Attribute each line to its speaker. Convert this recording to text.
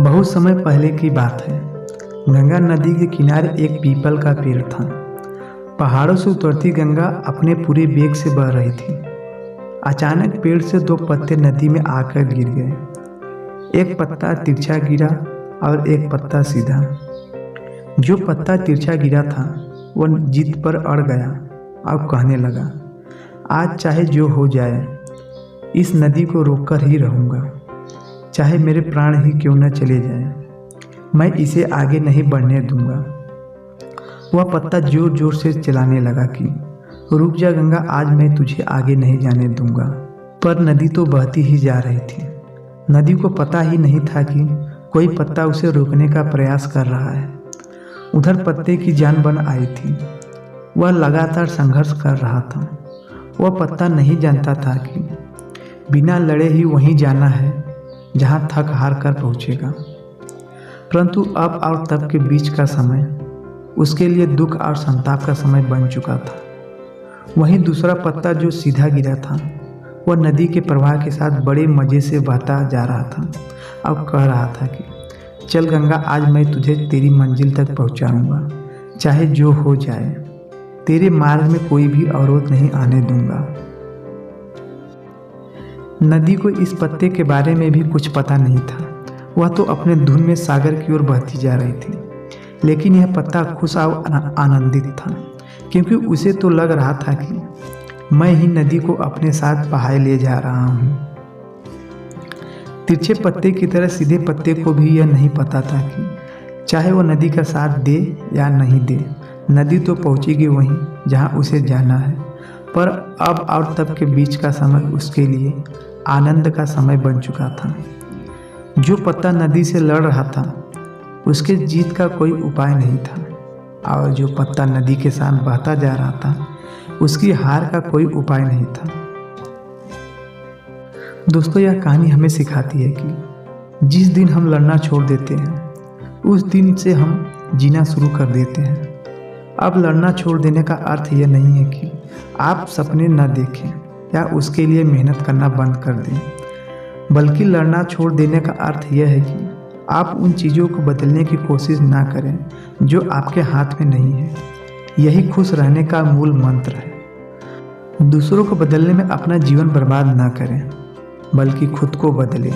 Speaker 1: बहुत समय पहले की बात है। गंगा नदी के किनारे एक पीपल का पेड़ था। पहाड़ों से उतरती गंगा अपने पूरे वेग से बह रही थी। अचानक पेड़ से दो पत्ते नदी में आकर गिर गए। एक पत्ता तिरछा गिरा और एक पत्ता सीधा। जो पत्ता तिरछा गिरा था वह जिद पर अड़ गया और कहने लगा, आज चाहे जो हो जाए इस नदी को रोककर ही रहूँगा, चाहे मेरे प्राण ही क्यों न चले जाए, मैं इसे आगे नहीं बढ़ने दूंगा। वह पत्ता जोर जोर से चिल्लाने लगा कि रुक जा गंगा, आज मैं तुझे आगे नहीं जाने दूंगा। पर नदी तो बहती ही जा रही थी। नदी को पता ही नहीं था कि कोई पत्ता उसे रोकने का प्रयास कर रहा है। उधर पत्ते की जान बन आई थी। वह लगातार संघर्ष कर रहा था। वह पत्ता नहीं जानता था कि बिना लड़े ही वहीं जाना है जहां थक हार कर पहुंचेगा। परंतु अब और तब के बीच का समय उसके लिए दुख और संताप का समय बन चुका था। वहीं दूसरा पत्ता जो सीधा गिरा था वह नदी के प्रवाह के साथ बड़े मज़े से बहता जा रहा था और कह रहा था कि चल गंगा, आज मैं तुझे तेरी मंजिल तक पहुंचाऊंगा, चाहे जो हो जाए, तेरे मार्ग में कोई भी अवरोध नहीं आने दूंगा। नदी को इस पत्ते के बारे में भी कुछ पता नहीं था। वह तो अपने धुन में सागर की ओर बहती जा रही थी। लेकिन यह पत्ता खुश और आनंदित था, क्योंकि उसे तो लग रहा था कि मैं ही नदी को अपने साथ बहाए ले जा रहा हूँ। तिरछे पत्ते की तरह सीधे पत्ते को भी यह नहीं पता था कि चाहे वह नदी का साथ दे या नहीं दे, नदी तो पहुँचेगी वहीं जहाँ उसे जाना है। पर अब और तब के बीच का समय उसके लिए आनंद का समय बन चुका था। जो पत्ता नदी से लड़ रहा था उसके जीत का कोई उपाय नहीं था, और जो पत्ता नदी के साथ बहता जा रहा था उसकी हार का कोई उपाय नहीं था। दोस्तों, यह कहानी हमें सिखाती है कि जिस दिन हम लड़ना छोड़ देते हैं उस दिन से हम जीना शुरू कर देते हैं। अब लड़ना छोड़ देने का अर्थ यह नहीं है कि आप सपने न देखें या उसके लिए मेहनत करना बंद कर दें, बल्कि लड़ना छोड़ देने का अर्थ यह है कि आप उन चीज़ों को बदलने की कोशिश ना करें जो आपके हाथ में नहीं है। यही खुश रहने का मूल मंत्र है। दूसरों को बदलने में अपना जीवन बर्बाद ना करें, बल्कि खुद को बदलें।